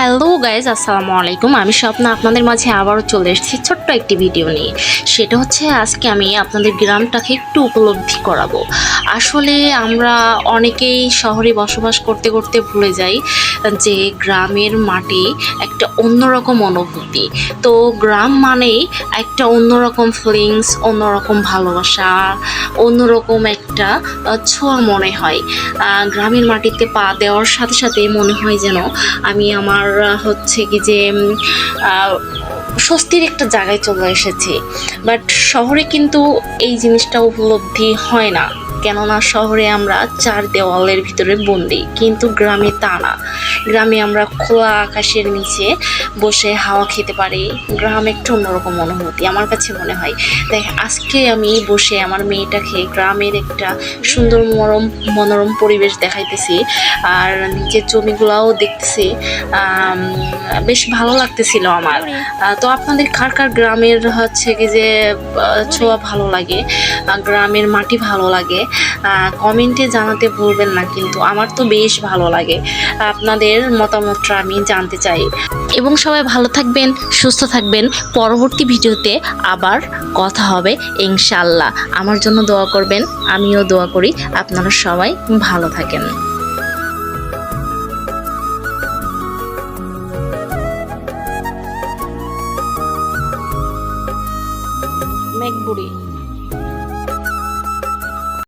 Hello guys, আসসালামু আলাইকুম। আমি স্বপ্না আপনাদের মাঝে আবারও চলে এসেছি ছোট্ট একটি ভিডিও নিয়ে। সেটা হচ্ছে আজকে আমি আপনাদের গ্রামটাকে একটু উপলব্ধি করাবো। আসলে আমরা অনেকেই শহরে বসবাস করতে করতে ভুলে যাই যে গ্রামের মাটি একটা অন্যরকম অনুভূতি। তো গ্রাম মানেই একটা অন্যরকম ফিলিংস, অন্যরকম ভালোবাসা, অন্যরকম একটা ছোঁয়া মনে হয়। গ্রামের মাটিতে পা দেওয়ার সাথে সাথে মনে হয় যেন আমি আমার হচ্ছে কি যে স্বস্তির একটা জায়গায় চলে এসেছি। বাট শহরে কিন্তু এই জিনিসটা উপলব্ধি হয় না, কেননা শহরে আমরা চার দেওয়ালের ভিতরে বন্দি, কিন্তু গ্রামে তা না। গ্রামে আমরা খোলা আকাশের নিচে বসে হাওয়া খেতে পারি। গ্রাম একটা অন্যরকম অনুভূতি আমার কাছে মনে হয়। তাই আজকে আমি বসে আমার মেয়েটাকে গ্রামের একটা সুন্দর মনোরম পরিবেশ দেখাইতেছি, আর নিচের জমিগুলাও দেখতেছি। বেশ ভালো লাগতেছিল আমার। তো আপনাদের কার কার গ্রামের হচ্ছে কি যে ছোঁয়া ভালো লাগে, গ্রামের মাটি ভালো লাগে, কমেন্টে জানাতে ভুলবেন না। কিন্তু আমার তো বেশ ভালো লাগে, আপনাদের মতামতটা আমি জানতে চাই। এবং সবাই ভালো থাকবেন, সুস্থ থাকবেন। পরবর্তী ভিডিওতে আবার কথা হবে ইনশাআল্লাহ। আমার জন্য দোয়া করবেন, আমিও দোয়া করি আপনারা সবাই ভালো থাকেন। মেঘবুড়ি।